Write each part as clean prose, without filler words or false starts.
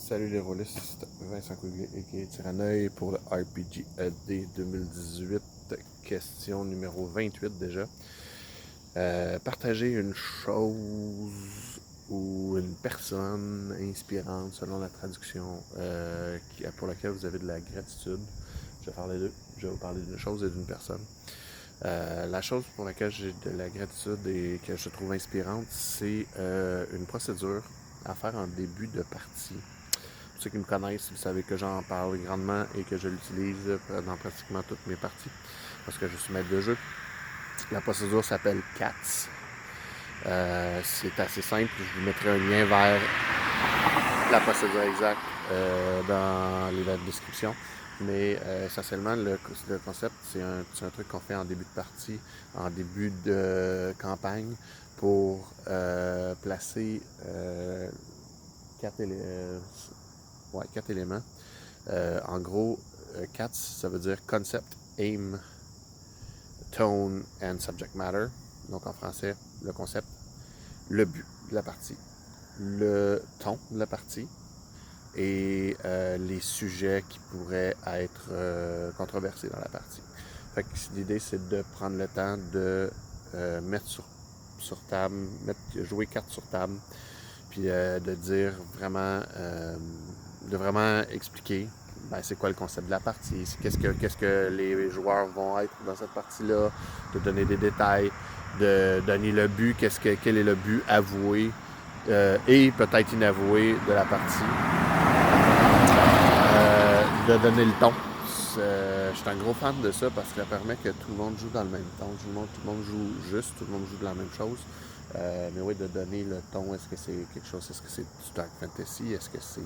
Salut les rôlistes, Vincent Couglier et Tyrannoï pour le RPG AD 2018, question numéro 28 déjà. Partager une chose ou une personne inspirante selon la traduction pour laquelle vous avez de la gratitude. Je vais faire les deux. Je vais vous parler d'une chose et d'une personne. La chose pour laquelle j'ai de la gratitude et que je trouve inspirante, c'est une procédure à faire en début de partie. Pour ceux qui me connaissent, vous savez que j'en parle grandement et que je l'utilise dans pratiquement toutes mes parties parce que je suis maître de jeu. La procédure s'appelle CATS. C'est assez simple. Je vous mettrai un lien vers la procédure exacte dans la description. Mais essentiellement, le concept, c'est un truc qu'on fait en début de partie, en début de campagne, pour placer quatre éléments. En gros, CATS, ça veut dire Concept, Aim, Tone and Subject Matter. Donc en français, le concept, le but de la partie, le ton de la partie et les sujets qui pourraient être controversés dans la partie. Fait que l'idée, c'est de prendre le temps de mettre sur table, jouer carte sur table, puis de dire vraiment, de vraiment expliquer c'est quoi le concept de la partie, qu'est-ce que les joueurs vont être dans cette partie-là, de donner des détails, de donner le but, quel est le but avoué et peut-être inavoué de la partie, de donner le ton. Je suis un gros fan de ça parce que ça permet que tout le monde joue dans le même ton, tout le monde joue juste, tout le monde joue de la même chose. Mais oui, de donner le ton, est-ce que c'est quelque chose, est-ce que c'est du dark fantasy, est-ce que c'est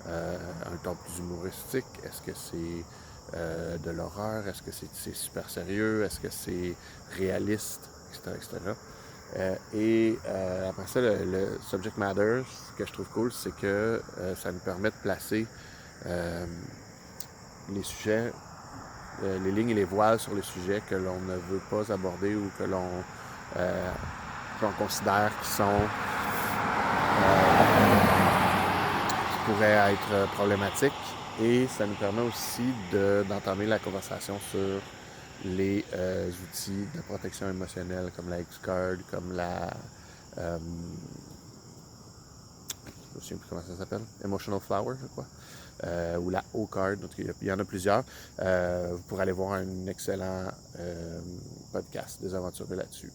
un ton plus humoristique, est-ce que c'est de l'horreur, est-ce que c'est super sérieux, est-ce que c'est réaliste, etc. etc. Après ça, le subject matter, ce que je trouve cool, c'est que ça nous permet de placer les sujets, les lignes et les voiles sur les sujets que l'on ne veut pas aborder ou que l'on considère qui pourraient être problématiques. Et ça nous permet aussi d'entamer la conversation sur les outils de protection émotionnelle comme la X-Card, comme la... je ne me souviens plus comment ça s'appelle, Emotional Flower, je crois, ou la O-Card, donc il y en a plusieurs. Vous pourrez aller voir un excellent podcast des aventuriers là-dessus,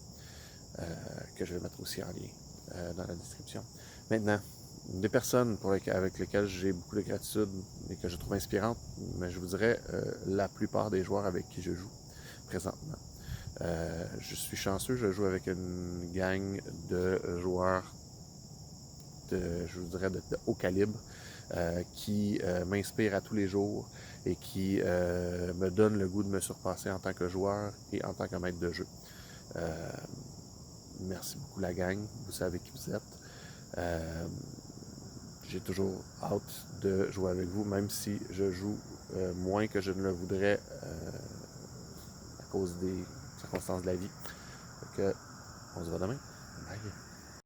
que je vais mettre aussi en lien dans la description. Maintenant, des personnes avec lesquelles j'ai beaucoup de gratitude et que je trouve inspirantes, mais je vous dirais la plupart des joueurs avec qui je joue présentement. Je suis chanceux, je joue avec une gang de joueurs je vous dirais de haut calibre qui m'inspire à tous les jours et qui me donne le goût de me surpasser en tant que joueur et en tant que maître de jeu. Merci beaucoup la gang, vous savez qui vous êtes. J'ai toujours hâte de jouer avec vous, même si je joue moins que je ne le voudrais à cause des circonstances de la vie. Donc, on se voit demain. Bye.